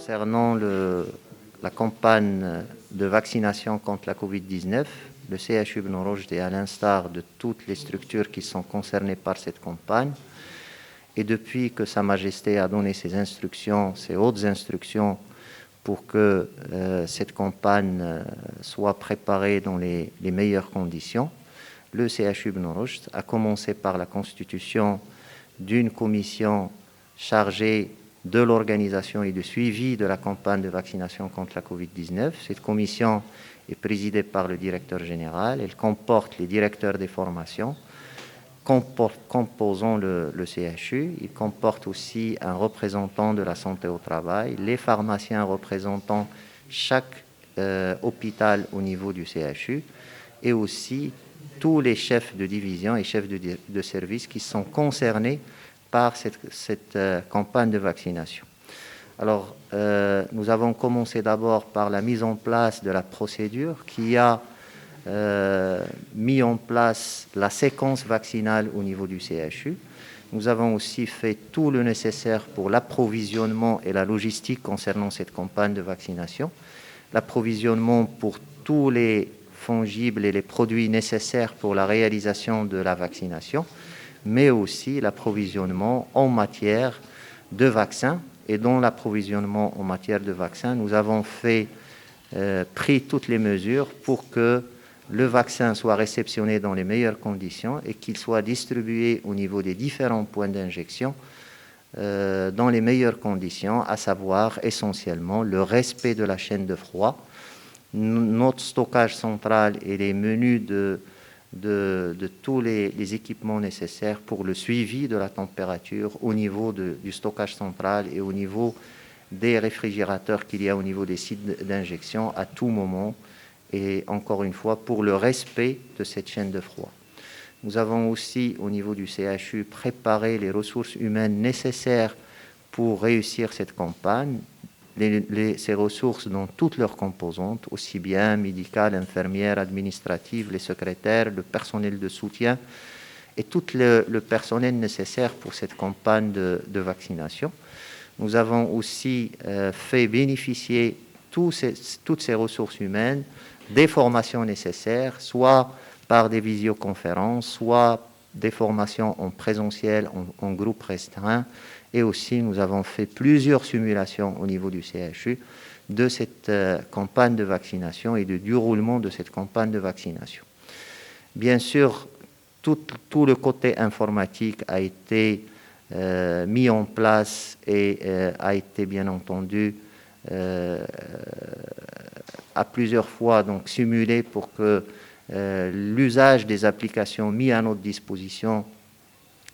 Concernant la campagne de vaccination contre la Covid-19, le CHU Ibn Rushd est à l'instar de toutes les structures qui sont concernées par cette campagne. Et depuis que Sa Majesté a donné ses instructions, ses hautes instructions, pour que cette campagne soit préparée dans les meilleures conditions, le CHU Ibn Rushd a commencé par la constitution d'une commission chargée de l'organisation et du suivi de la campagne de vaccination contre la Covid-19. Cette commission est présidée par le directeur général. Elle comporte les directeurs des formations composant le CHU. Il comporte aussi un représentant de la santé au travail, les pharmaciens représentant chaque hôpital au niveau du CHU et aussi tous les chefs de division et chefs de service qui sont concernés par cette campagne de vaccination. Alors, nous avons commencé d'abord par la mise en place de la procédure qui a mis en place la séquence vaccinale au niveau du CHU. Nous avons aussi fait tout le nécessaire pour l'approvisionnement et la logistique concernant cette campagne de vaccination. L'approvisionnement pour tous les fongibles et les produits nécessaires pour la réalisation de la vaccination, mais aussi l'approvisionnement en matière de vaccins. Et dans l'approvisionnement en matière de vaccins, nous avons pris toutes les mesures pour que le vaccin soit réceptionné dans les meilleures conditions et qu'il soit distribué au niveau des différents points d'injection dans les meilleures conditions, à savoir essentiellement le respect de la chaîne de froid, notre stockage central et les menus de tous les équipements nécessaires pour le suivi de la température au niveau du stockage central et au niveau des réfrigérateurs qu'il y a au niveau des sites d'injection à tout moment, et encore une fois pour le respect de cette chaîne de froid. Nous avons aussi au niveau du CHU préparé les ressources humaines nécessaires pour réussir cette campagne, ces ressources dans toutes leurs composantes, aussi bien médicales, infirmières, administratives, les secrétaires, le personnel de soutien et tout le personnel nécessaire pour cette campagne de vaccination. Nous avons aussi fait bénéficier toutes ces ressources humaines des formations nécessaires, soit par des visioconférences, soit des formations en présentiel, en groupe restreint. Et aussi, nous avons fait plusieurs simulations au niveau du CHU de cette campagne de vaccination et du déroulement de cette campagne de vaccination. Bien sûr, tout le côté informatique a été mis en place et a été bien entendu à plusieurs fois donc simulé pour que l'usage des applications mises à notre disposition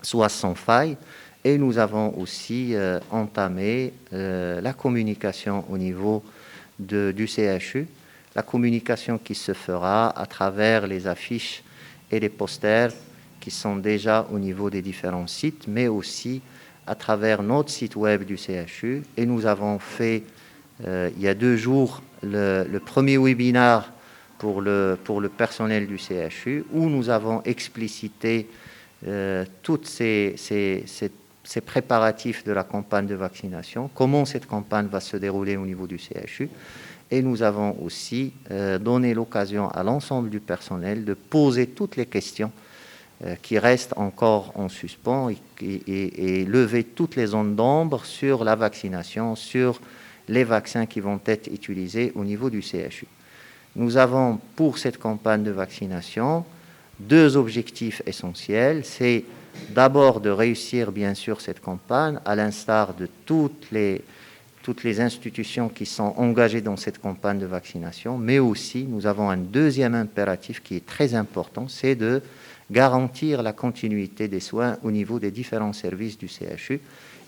soit sans faille. Et nous avons aussi entamé la communication au niveau du CHU, la communication qui se fera à travers les affiches et les posters qui sont déjà au niveau des différents sites, mais aussi à travers notre site web du CHU. Et nous avons fait, il y a 2 jours, le premier webinaire pour le personnel du CHU, où nous avons explicité toutes ces préparatifs de la campagne de vaccination, comment cette campagne va se dérouler au niveau du CHU. Et nous avons aussi donné l'occasion à l'ensemble du personnel de poser toutes les questions qui restent encore en suspens et lever toutes les zones d'ombre sur la vaccination, sur les vaccins qui vont être utilisés au niveau du CHU. Nous avons pour cette campagne de vaccination 2 objectifs essentiels. C'est d'abord de réussir bien sûr cette campagne, à l'instar de toutes les institutions qui sont engagées dans cette campagne de vaccination, mais aussi nous avons un deuxième impératif qui est très important, c'est de garantir la continuité des soins au niveau des différents services du CHU.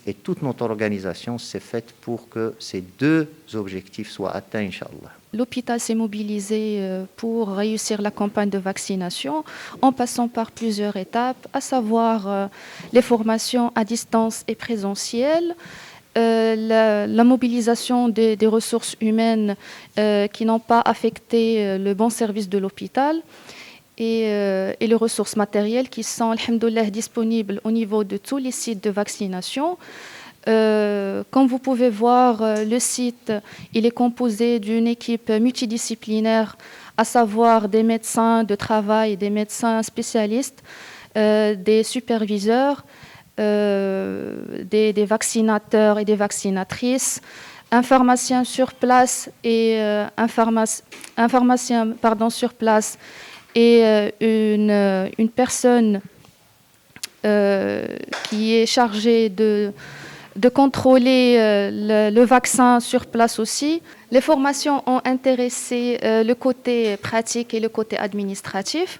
Et toute notre organisation s'est faite pour que ces 2 objectifs soient atteints, Inch'Allah. L'hôpital s'est mobilisé pour réussir la campagne de vaccination en passant par plusieurs étapes, à savoir les formations à distance et présentielles, la mobilisation des ressources humaines qui n'ont pas affecté le bon service de l'hôpital et les ressources matérielles qui sont, alhamdoulilah, disponibles au niveau de tous les sites de vaccination. Comme vous pouvez voir, le site il est composé d'une équipe multidisciplinaire, à savoir des médecins de travail, des médecins spécialistes, des superviseurs, des vaccinateurs et des vaccinatrices, un pharmacien sur place et un pharmacien sur place et une personne qui est chargée de contrôler le vaccin sur place aussi. Les formations ont intéressé le côté pratique et le côté administratif.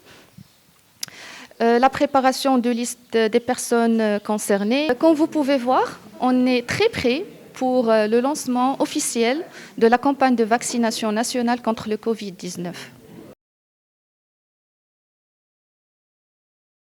La préparation de liste des personnes concernées. Comme vous pouvez voir, on est très près pour le lancement officiel de la campagne de vaccination nationale contre le Covid-19.